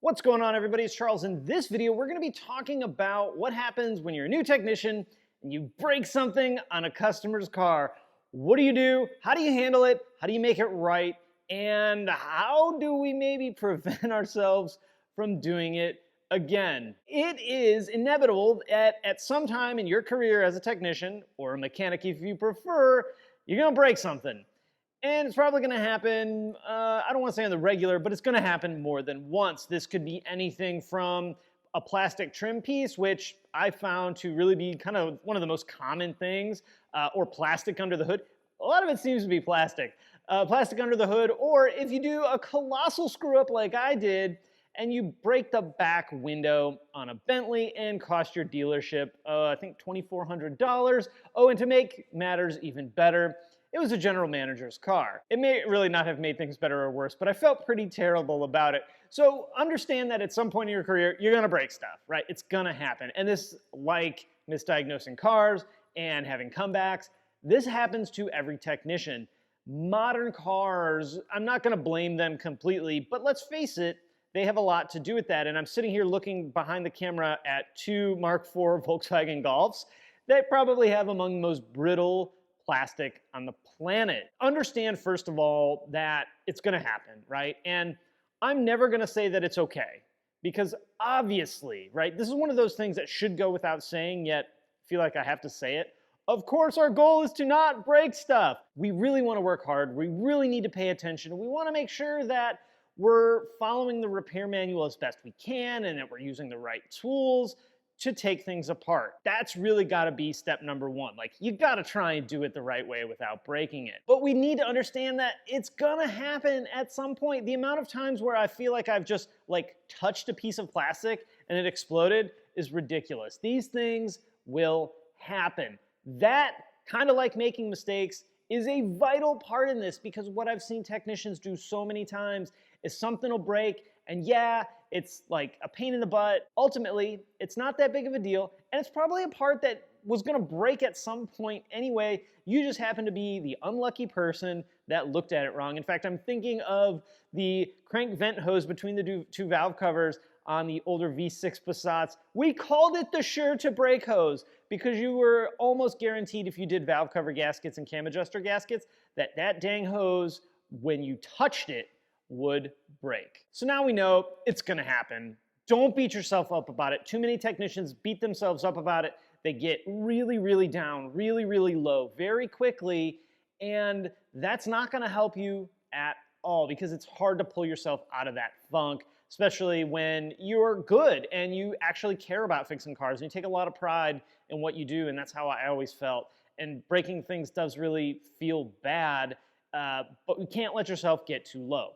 What's going on, everybody? It's Charles. In this video, we're going to be talking about what happens when you're a new technician and you break something on a customer's car. What do? How do you handle it? How do you make it right? And how do we maybe prevent ourselves from doing it again? It is inevitable that at some time in your career as a technician, or a mechanic if you prefer, you're going to break something. And it's probably going to happen, I don't want to say on the regular, but it's going to happen more than once. This could be anything from a plastic trim piece, which I found to really be kind of one of the most common things, or plastic under the hood. A lot of it seems to be plastic. Plastic under the hood, or if you do a colossal screw up like I did, and you break the back window on a Bentley and cost your dealership, I think $2,400. Oh, and to make matters even better, it was a general manager's car. It may really not have made things better or worse, but I felt pretty terrible about it. So understand that at some point in your career, you're gonna break stuff, right? It's gonna happen. And this, like misdiagnosing cars and having comebacks, this happens to every technician. Modern cars, I'm not gonna blame them completely, but let's face it, they have a lot to do with that. And I'm sitting here looking behind the camera at two Mark IV Volkswagen Golfs that probably have among the most brittle plastic on the planet. Understand, first of all, that it's gonna happen, right? And I'm never gonna say that it's okay, because obviously, right, this is one of those things that should go without saying, yet I feel like I have to say it. Of course, our goal is to not break stuff. We really wanna work hard, we really need to pay attention, we wanna make sure that we're following the repair manual as best we can and that we're using the right tools to take things apart. That's really gotta be step number one. Like, you gotta try and do it the right way without breaking it. But we need to understand that it's gonna happen at some point. The amount of times where I feel like I've just touched a piece of plastic and it exploded is ridiculous. These things will happen. That, kind of like making mistakes, is a vital part in this, because what I've seen technicians do so many times is something will break, and yeah, it's like a pain in the butt. Ultimately, it's not that big of a deal, and it's probably a part that was gonna break at some point anyway. You just happen to be the unlucky person that looked at it wrong. In fact, I'm thinking of the crank vent hose between the two valve covers on the older V6 Passats. We called it the sure to break hose because you were almost guaranteed, if you did valve cover gaskets and cam adjuster gaskets, that that dang hose, when you touched it, would break. So now we know it's gonna happen. Don't beat yourself up about it. Too many technicians beat themselves up about it. They get really, really down, really, really low very quickly, and that's not gonna help you at all, because it's hard to pull yourself out of that funk, especially when you're good and you actually care about fixing cars and you take a lot of pride in what you do, and that's how I always felt. And breaking things does really feel bad, but you can't let yourself get too low.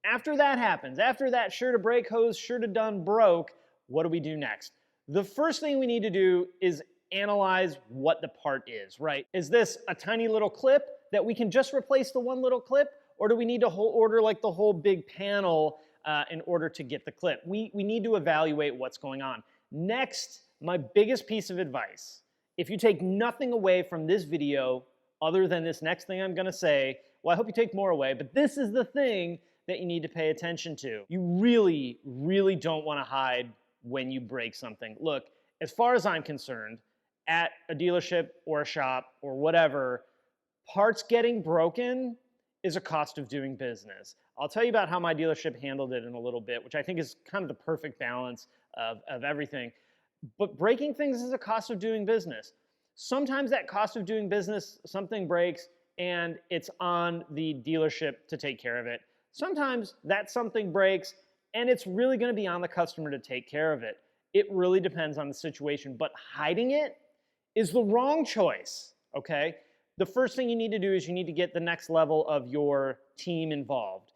After that happens, after that sure to break hose, sure to done broke, what do we do next? The first thing we need to do is analyze what the part is, right? Is this a tiny little clip that we can just replace the one little clip, or do we need to order like the whole big panel in order to get the clip? We need to evaluate what's going on. Next, my biggest piece of advice, if you take nothing away from this video other than this next thing I'm gonna say, well, I hope you take more away, but this is the thing that you need to pay attention to. You really, really don't want to hide when you break something. Look, as far as I'm concerned, at a dealership or a shop or whatever, parts getting broken is a cost of doing business. I'll tell you about how my dealership handled it in a little bit, which I think is kind of the perfect balance of everything. But breaking things is a cost of doing business. Sometimes that cost of doing business, something breaks and it's on the dealership to take care of it. Sometimes that something breaks and it's really gonna be on the customer to take care of it. It really depends on the situation, but hiding it is the wrong choice, okay? The first thing you need to do is you need to get the next level of your team involved.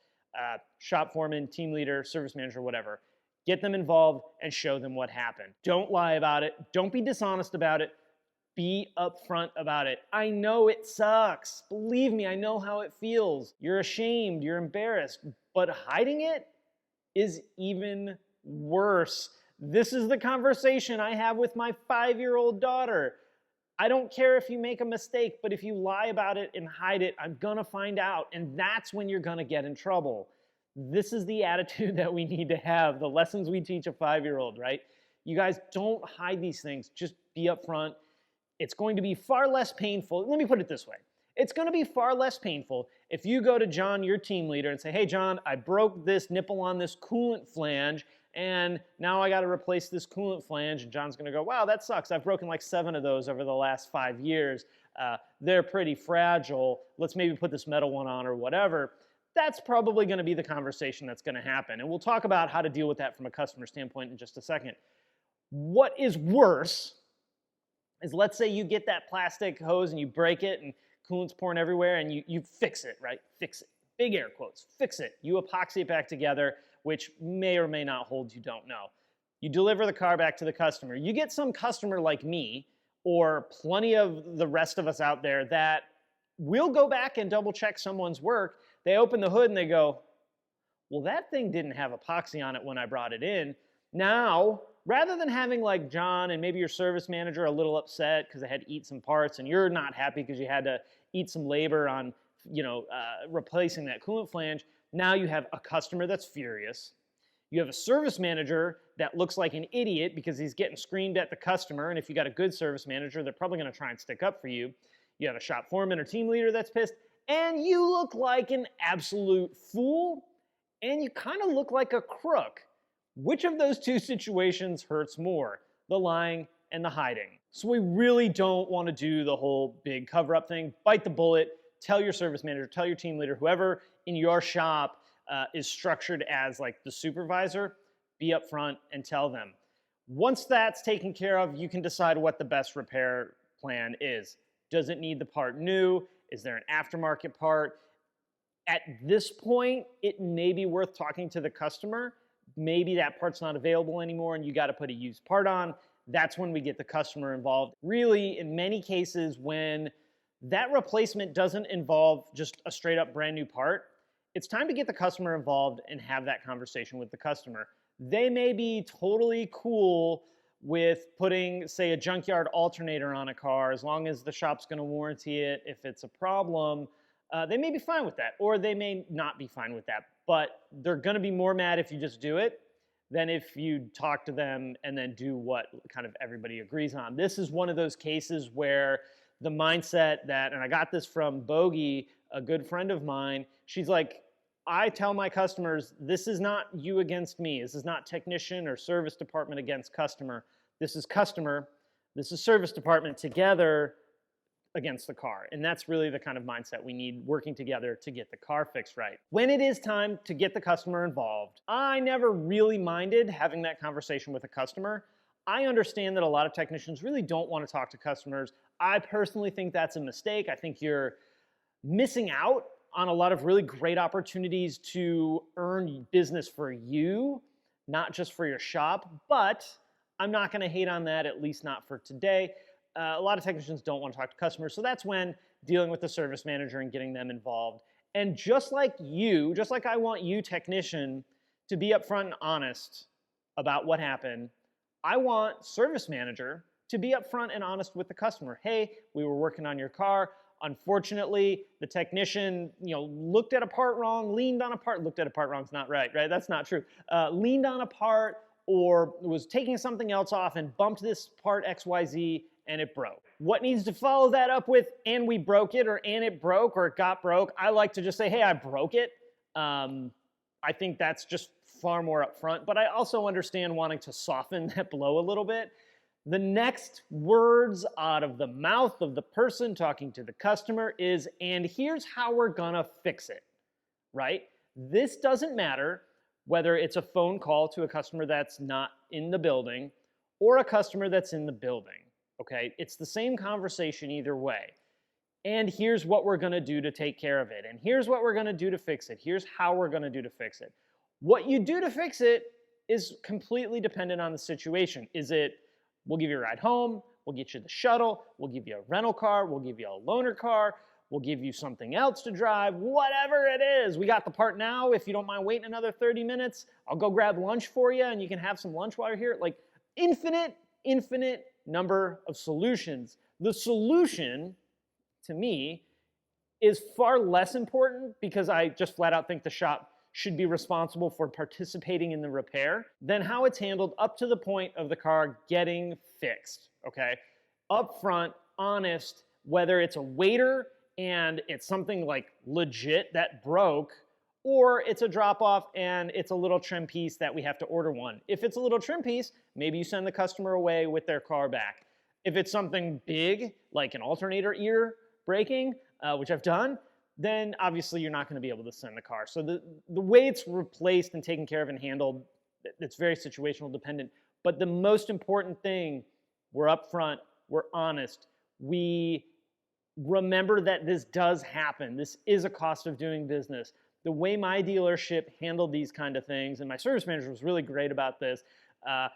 Shop foreman, team leader, service manager, whatever. Get them involved and show them what happened. Don't lie about it. Don't be dishonest about it. Be upfront about it. I know it sucks. Believe me, I know how it feels. You're ashamed, you're embarrassed, but hiding it is even worse. This is the conversation I have with my 5-year-old daughter. I don't care if you make a mistake, but if you lie about it and hide it, I'm gonna find out, and that's when you're gonna get in trouble. This is the attitude that we need to have, the lessons we teach a 5-year-old, right? You guys don't hide these things, just be upfront. It's going to be far less painful. Let me put it this way. It's going to be far less painful if you go to John, your team leader, and say, hey, John, I broke this nipple on this coolant flange, and now I got to replace this coolant flange. And John's going to go, wow, that sucks. I've broken like 7 of those over the last 5 years. They're pretty fragile. Let's maybe put this metal one on or whatever. That's probably going to be the conversation that's going to happen. And we'll talk about how to deal with that from a customer standpoint in just a second. What is worse is, let's say you get that plastic hose and you break it and coolant's pouring everywhere, and you fix it, right? Fix it. Big air quotes. Fix it. You epoxy it back together, which may or may not hold, you don't know. You deliver the car back to the customer. You get some customer like me, or plenty of the rest of us out there, that will go back and double check someone's work. They open the hood and they go, well, that thing didn't have epoxy on it when I brought it in. Now, rather than having like John and maybe your service manager a little upset because they had to eat some parts, and you're not happy because you had to eat some labor on, replacing that coolant flange, now you have a customer that's furious. You have a service manager that looks like an idiot because he's getting screamed at the customer, and if you got a good service manager, they're probably going to try and stick up for you. You have a shop foreman or team leader that's pissed, and you look like an absolute fool, and you kind of look like a crook. Which of those two situations hurts more? The lying and the hiding. So we really don't want to do the whole big cover-up thing. Bite the bullet. Tell your service manager, tell your team leader, whoever in your shop is structured as like the supervisor, be upfront and tell them. Once that's taken care of, you can decide what the best repair plan is. Does it need the part new? Is there an aftermarket part? At this point, it may be worth talking to the customer. Maybe that part's not available anymore and you got to put a used part on. That's when we get the customer involved. Really, in many cases, when that replacement doesn't involve just a straight up brand new part, it's time to get the customer involved and have that conversation with the customer. They may be totally cool with putting, say, a junkyard alternator on a car, as long as the shop's going to warranty it. If it's a problem, they may be fine with that, or they may not be fine with that. But they're going to be more mad if you just do it than if you talk to them and then do what kind of everybody agrees on. This is one of those cases where the mindset that, and I got this from Bogey, a good friend of mine, she's like, I tell my customers, this is not you against me. This is not technician or service department against customer. This is customer, this is service department together against the car. And that's really the kind of mindset we need, working together to get the car fixed right. When it is time to get the customer involved, I never really minded having that conversation with a customer. I understand that a lot of technicians really don't want to talk to customers. I personally think that's a mistake. I think you're missing out on a lot of really great opportunities to earn business for you, not just for your shop. But I'm not going to hate on that, at least not for today. A lot of technicians don't want to talk to customers, so that's when dealing with the service manager and getting them involved. And just like I want you, technician, to be upfront and honest about what happened, I want service manager to be upfront and honest with the customer. Hey, we were working on your car. Unfortunately, the technician, looked at a part wrong, leaned on a part. Looked at a part wrong is not right? That's not true. Leaned on a part or was taking something else off and bumped this part XYZ and it broke. What needs to follow that up with, and we broke it, or and it broke, or it got broke? I like to just say, hey, I broke it. I think that's just far more upfront, but I also understand wanting to soften that blow a little bit. The next words out of the mouth of the person talking to the customer is, and here's how we're gonna fix it, right? This doesn't matter whether it's a phone call to a customer that's not in the building or a customer that's in the building, okay? It's the same conversation either way. And here's what we're gonna do to take care of it. And here's what we're gonna do to fix it. Here's how we're gonna do to fix it. What you do to fix it is completely dependent on the situation. Is it, we'll give you a ride home, we'll get you the shuttle, we'll give you a rental car, we'll give you a loaner car, we'll give you something else to drive, whatever it is. We got the part now. If you don't mind waiting another 30 minutes, I'll go grab lunch for you and you can have some lunch while you're here. Like infinite number of solutions. The solution, to me, is far less important because I just flat out think the shop should be responsible for participating in the repair than how it's handled up to the point of the car getting fixed, okay? Upfront, honest, whether it's a waiter and it's something like legit that broke, or it's a drop off and it's a little trim piece that we have to order one. If it's a little trim piece, maybe you send the customer away with their car back. If it's something big, like an alternator ear breaking, which I've done, then obviously you're not going to be able to send the car. So the way it's replaced and taken care of and handled, it's very situational dependent. But the most important thing, we're upfront, we're honest, we remember that this does happen. This is a cost of doing business. The way my dealership handled these kind of things, and my service manager was really great about this. I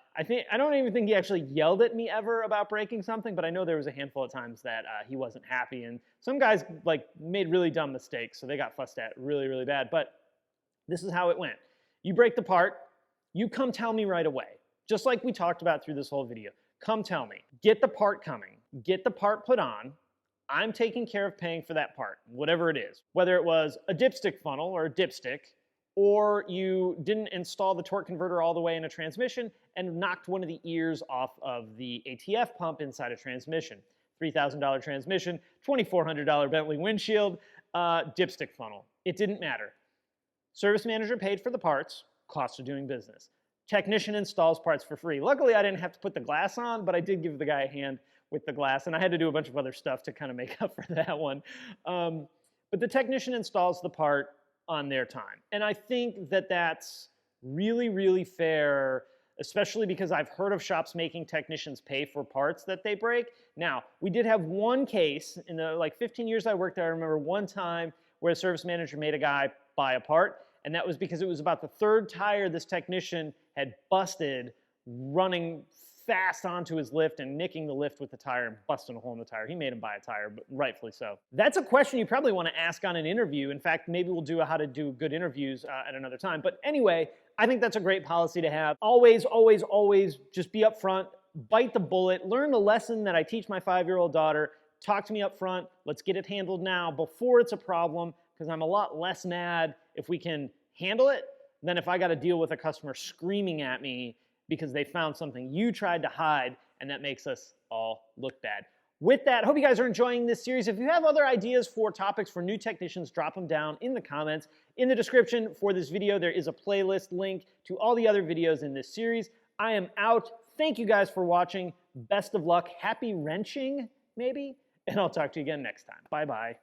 don't even think he actually yelled at me ever about breaking something, but I know there was a handful of times that he wasn't happy, and some guys like made really dumb mistakes, so they got fussed at really, really bad. But this is how it went. You break the part, you come tell me right away, just like we talked about through this whole video. Come tell me. Get the part coming. Get the part put on. I'm taking care of paying for that part, whatever it is. Whether it was a dipstick funnel or a dipstick, or you didn't install the torque converter all the way in a transmission and knocked one of the ears off of the ATF pump inside a transmission. $3,000 transmission, $2,400 Bentley windshield, dipstick funnel. It didn't matter. Service manager paid for the parts, cost of doing business. Technician installs parts for free. Luckily, I didn't have to put the glass on, but I did give the guy a hand with the glass, and I had to do a bunch of other stuff to kind of make up for that one. But the technician installs the part on their time. And I think that that's really, really fair, especially because I've heard of shops making technicians pay for parts that they break. Now, we did have one case in the like 15 years I worked there. I remember one time where a service manager made a guy buy a part, and that was because it was about the third tire this technician had busted running fast onto his lift and nicking the lift with the tire and busting a hole in the tire. He made him buy a tire, but rightfully so. That's a question you probably want to ask on an interview. In fact, maybe we'll do a how to do good interviews at another time. But anyway, I think that's a great policy to have. Always, always, always just be upfront, bite the bullet, learn the lesson that I teach my 5-year-old daughter. Talk to me up front. Let's get it handled now before it's a problem, because I'm a lot less mad if we can handle it than if I got to deal with a customer screaming at me because they found something you tried to hide, and that makes us all look bad. With that, I hope you guys are enjoying this series. If you have other ideas for topics for new technicians, drop them down in the comments. In the description for this video, there is a playlist link to all the other videos in this series. I am out. Thank you guys for watching. Best of luck. Happy wrenching, maybe? And I'll talk to you again next time. Bye-bye.